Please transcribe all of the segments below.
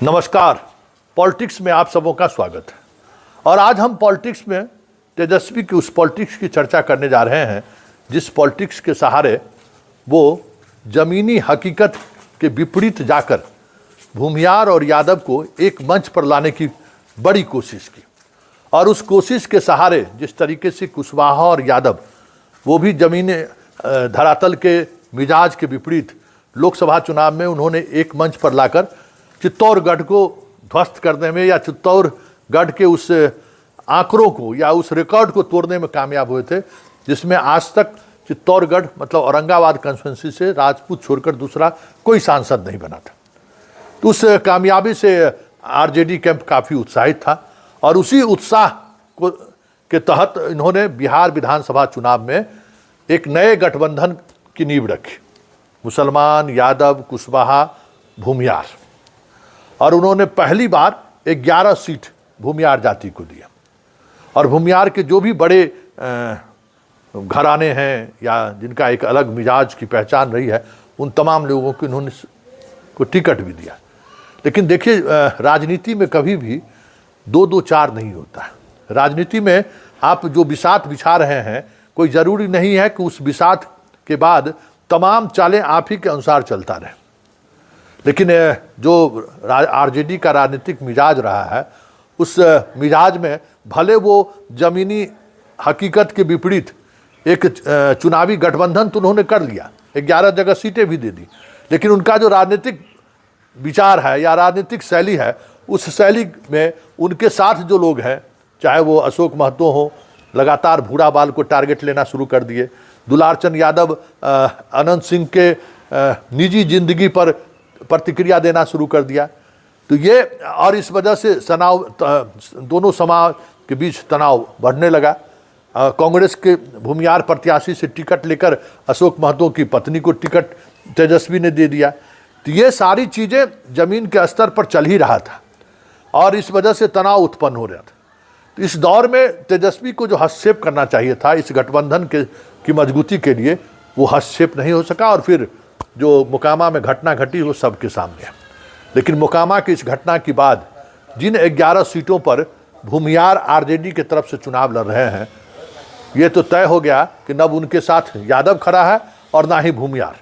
नमस्कार। पॉलिटिक्स में आप सबों का स्वागत है। और आज हम पॉलिटिक्स में तेजस्वी की उस पॉलिटिक्स की चर्चा करने जा रहे हैं जिस पॉलिटिक्स के सहारे वो जमीनी हकीकत के विपरीत जाकर भूमियार और यादव को एक मंच पर लाने की बड़ी कोशिश की। और उस कोशिश के सहारे जिस तरीके से कुशवाहा और यादव वो भी जमीनी धरातल के मिजाज के विपरीत लोकसभा चुनाव में उन्होंने एक मंच पर लाकर चित्तौड़गढ़ को ध्वस्त करने में या चित्तौड़गढ़ के उस आंकड़ों को या उस रिकॉर्ड को तोड़ने में कामयाब हुए थे जिसमें आज तक चित्तौड़गढ़ मतलब औरंगाबाद कॉन्स्टिट्यूंसी से राजपूत छोड़कर दूसरा कोई सांसद नहीं बना था। तो उस कामयाबी से आरजेडी कैंप काफ़ी उत्साहित था और उसी उत्साह के तहत इन्होंने बिहार विधानसभा चुनाव में एक नए गठबंधन की नींव रखी। मुसलमान, यादव, कुशवाहा, भूमियार, और उन्होंने पहली बार 11 सीट भूमियार जाति को दिया। और भूमियार के जो भी बड़े घराने हैं या जिनका एक अलग मिजाज की पहचान रही है उन तमाम लोगों को इन्होंने को टिकट भी दिया। लेकिन देखिए, राजनीति में कभी भी 2-2-4 नहीं होता है। राजनीति में आप जो बिसात बिछा रहे हैं कोई ज़रूरी नहीं है कि उस बिसात के बाद तमाम चालें आप ही के अनुसार चलता रहे। लेकिन जो आरजेडी का राजनीतिक मिजाज रहा है उस मिजाज में भले वो ज़मीनी हकीकत के विपरीत एक चुनावी गठबंधन तो उन्होंने कर लिया, 11 जगह सीटें भी दे दी, लेकिन उनका जो राजनीतिक विचार है या राजनीतिक शैली है उस शैली में उनके साथ जो लोग हैं, चाहे वो अशोक महतो हो, लगातार भूरा बाल को टारगेट लेना शुरू कर दिए। दुलारचंद यादव अनंत सिंह के निजी जिंदगी पर प्रतिक्रिया देना शुरू कर दिया। तो ये और इस वजह से दोनों समाज के बीच तनाव बढ़ने लगा। कांग्रेस के भूमियार प्रत्याशी से टिकट लेकर अशोक महतो की पत्नी को टिकट तेजस्वी ने दे दिया। तो ये सारी चीज़ें ज़मीन के स्तर पर चल ही रहा था और इस वजह से तनाव उत्पन्न हो रहा था। तो इस दौर में तेजस्वी को जो हस्तक्षेप करना चाहिए था इस गठबंधन की मजबूती के लिए, वो हस्तक्षेप नहीं हो सका। और फिर जो मोकामा में घटना घटी वो सबके सामने है। लेकिन मोकामा की इस घटना के बाद जिन 11 सीटों पर भूमियार आरजेडी की तरफ से चुनाव लड़ रहे हैं, ये तो तय हो गया कि न उनके साथ यादव खड़ा है और ना ही भूमियार।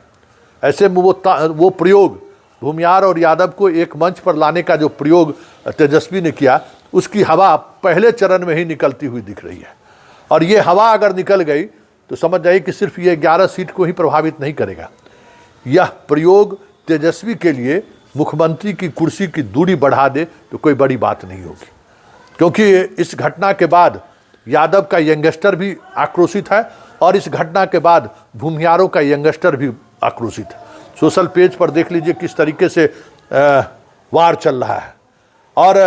ऐसे में वो प्रयोग भूमियार और यादव को एक मंच पर लाने का जो प्रयोग तेजस्वी ने किया उसकी हवा पहले चरण में ही निकलती हुई दिख रही है। और ये हवा अगर निकल गई तो समझ जाइए कि सिर्फ ये 11 सीट को ही प्रभावित नहीं करेगा, यह प्रयोग तेजस्वी के लिए मुख्यमंत्री की कुर्सी की दूरी बढ़ा दे तो कोई बड़ी बात नहीं होगी। क्योंकि इस घटना के बाद यादव का यंगस्टर भी आक्रोशित है और इस घटना के बाद भूमियारों का यंगस्टर भी आक्रोशित है। सोशल पेज पर देख लीजिए किस तरीके से वार चल रहा है। और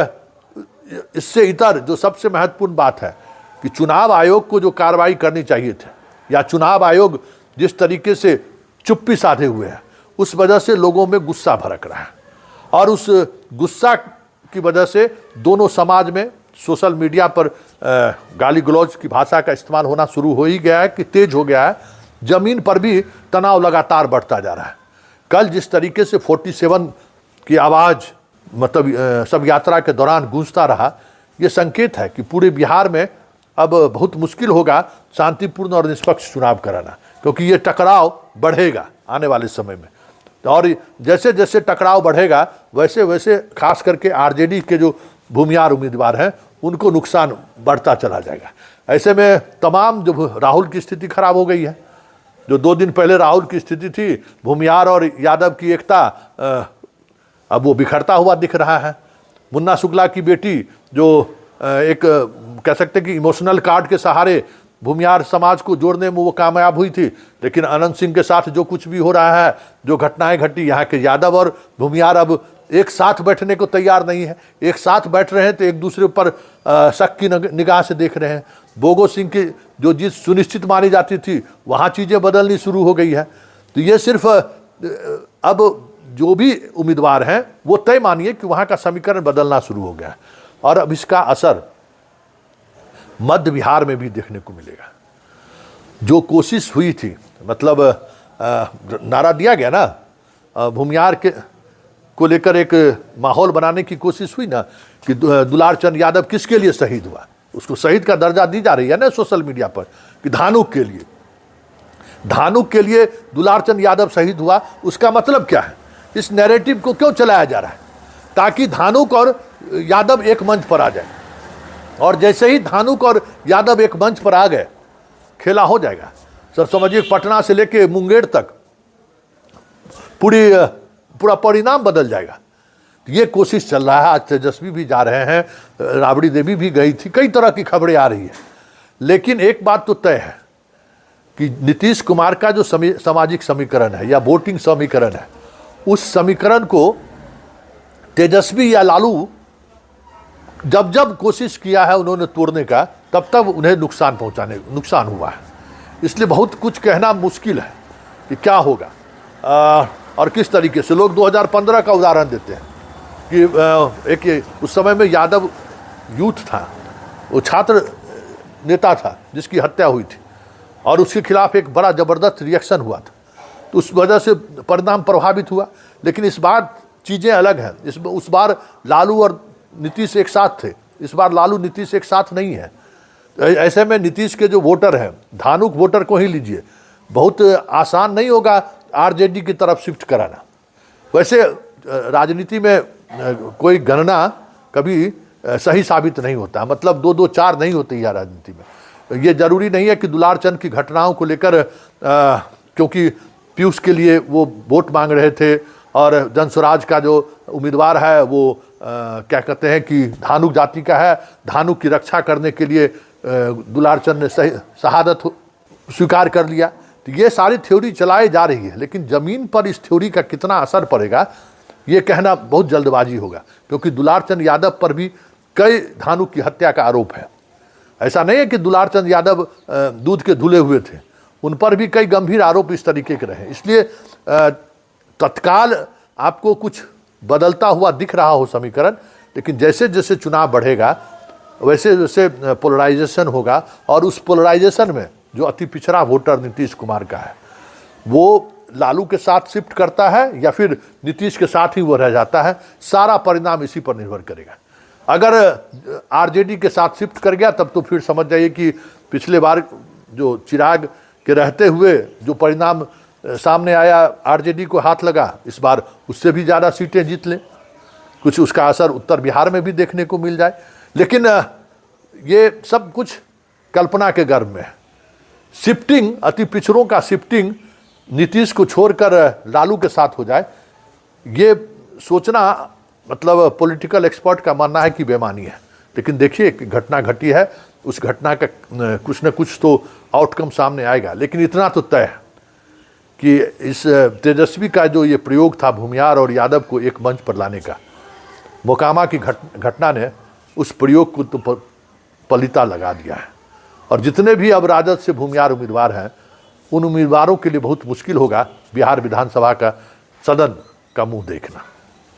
इससे इतर जो सबसे महत्वपूर्ण बात है कि चुनाव आयोग को जो कार्रवाई करनी चाहिए थी या चुनाव आयोग जिस तरीके से चुप्पी साधे हुए हैं उस वजह से लोगों में गुस्सा भड़क रहा है। और उस गुस्सा की वजह से दोनों समाज में सोशल मीडिया पर गाली गलौज की भाषा का इस्तेमाल होना शुरू हो ही गया है कि तेज हो गया है। ज़मीन पर भी तनाव लगातार बढ़ता जा रहा है। कल जिस तरीके से 47 की आवाज़ मतलब सब यात्रा के दौरान गूंजता रहा, ये संकेत है कि पूरे बिहार में अब बहुत मुश्किल होगा शांतिपूर्ण और निष्पक्ष चुनाव कराना, क्योंकि ये टकराव बढ़ेगा आने वाले समय में। और जैसे जैसे टकराव बढ़ेगा वैसे वैसे खास करके आरजेडी के जो भूमियार उम्मीदवार हैं उनको नुकसान बढ़ता चला जाएगा। ऐसे में तमाम जो राहुल की स्थिति खराब हो गई है। जो 2 दिन पहले राहुल की स्थिति थी, भूमियार और यादव की एकता, अब वो बिखरता हुआ दिख रहा है। मुन्ना शुक्ला की बेटी जो एक कह सकते कि इमोशनल कार्ड के सहारे भूमियार समाज को जोड़ने में वो कामयाब हुई थी, लेकिन अनंत सिंह के साथ जो कुछ भी हो रहा है, जो घटनाएं घटी, यहाँ के यादव और भूमियार अब एक साथ बैठने को तैयार नहीं है। एक साथ बैठ रहे हैं तो एक दूसरे पर शक की निगाह से देख रहे हैं। बोगो सिंह की जो जीत सुनिश्चित मानी जाती थी वहाँ चीज़ें बदलनी शुरू हो गई है। तो ये सिर्फ अब जो भी उम्मीदवार हैं वो तय मानिए कि वहाँ का समीकरण बदलना शुरू हो गया है। और अब इसका असर मध्य बिहार में भी देखने को मिलेगा। जो कोशिश हुई थी, मतलब नारा दिया गया ना भूमियार के को लेकर एक माहौल बनाने की कोशिश हुई ना कि दुलार चंद यादव किसके लिए शहीद हुआ, उसको शहीद का दर्जा दी जा रही है ना सोशल मीडिया पर कि धानुक के लिए दुलार चंद यादव शहीद हुआ। उसका मतलब क्या है, इस नैरेटिव को क्यों चलाया जा रहा है? ताकि धानुक और यादव एक मंच पर आ जाए, और जैसे ही धानुक और यादव एक मंच पर आ गए खेला हो जाएगा। सर समझिए पटना से लेके मुंगेर तक पूरा परिणाम बदल जाएगा। ये कोशिश चल रहा है। आज तेजस्वी भी जा रहे हैं, राबड़ी देवी भी गई थी, कई तरह की खबरें आ रही है। लेकिन एक बात तो तय है कि नीतीश कुमार का जो सामाजिक समीकरण है या वोटिंग समीकरण है, उस समीकरण को तेजस्वी या लालू जब कोशिश किया है उन्होंने तोड़ने का, तब उन्हें नुकसान हुआ है। इसलिए बहुत कुछ कहना मुश्किल है कि क्या होगा और किस तरीके से। लोग 2015 का उदाहरण देते हैं कि उस समय में यादव यूथ था, वो छात्र नेता था जिसकी हत्या हुई थी और उसके खिलाफ एक बड़ा ज़बरदस्त रिएक्शन हुआ था, तो उस वजह से परिणाम प्रभावित हुआ। लेकिन इस बार चीज़ें अलग हैं। उस बार लालू और नीतीश एक साथ थे, इस बार लालू नीतीश एक साथ नहीं है। ऐसे में नीतीश के जो वोटर हैं, धानुक वोटर को ही लीजिए, बहुत आसान नहीं होगा आरजेडी की तरफ शिफ्ट कराना। वैसे राजनीति में कोई गणना कभी सही साबित नहीं होता, मतलब 2-2-4 नहीं होती है राजनीति में। ये जरूरी नहीं है कि दुलार चंद की घटनाओं को लेकर क्योंकि पीयूष के लिए वो वोट मांग रहे थे और जनस्वराज का जो उम्मीदवार है वो क्या कहते हैं कि धानुक जाति का है, धानुक की रक्षा करने के लिए दुलार चंद ने शहादत स्वीकार कर लिया। तो ये सारी थ्योरी चलाई जा रही है, लेकिन ज़मीन पर इस थ्योरी का कितना असर पड़ेगा ये कहना बहुत जल्दबाजी होगा, क्योंकि दुलार चंद यादव पर भी कई धानुक की हत्या का आरोप है। ऐसा नहीं है कि दुलार चंद यादव दूध के धुले हुए थे, उन पर भी कई गंभीर आरोप इस तरीके के रहे। इसलिए तत्काल आपको कुछ बदलता हुआ दिख रहा हो समीकरण, लेकिन जैसे जैसे चुनाव बढ़ेगा वैसे वैसे पोलराइजेशन होगा, और उस पोलराइजेशन में जो अति पिछड़ा वोटर नीतीश कुमार का है वो लालू के साथ शिफ्ट करता है या फिर नीतीश के साथ ही वो रह जाता है। सारा परिणाम इसी पर निर्भर करेगा। अगर आरजेडी के साथ शिफ्ट कर गया तब तो फिर समझ जाइए कि पिछले बार जो चिराग के रहते हुए जो परिणाम सामने आया, आरजेडी को हाथ लगा, इस बार उससे भी ज़्यादा सीटें जीत लें, कुछ उसका असर उत्तर बिहार में भी देखने को मिल जाए। लेकिन ये सब कुछ कल्पना के गर्भ में है। शिफ्टिंग, अति पिछड़ों का शिफ्टिंग नीतीश को छोड़कर लालू के साथ हो जाए, ये सोचना मतलब पॉलिटिकल एक्सपर्ट का मानना है कि बेमानी है। लेकिन देखिए घटना घटी है, उस घटना का कुछ न कुछ तो आउटकम सामने आएगा। लेकिन इतना तो तय है कि इस तेजस्वी का जो ये प्रयोग था भूमियार और यादव को एक मंच पर लाने का, मोकामा की घटना ने उस प्रयोग को तो पलीता लगा दिया है। और जितने भी अब राजद से भूमियार उम्मीदवार हैं, उन उम्मीदवारों के लिए बहुत मुश्किल होगा बिहार विधानसभा का सदन का मुंह देखना।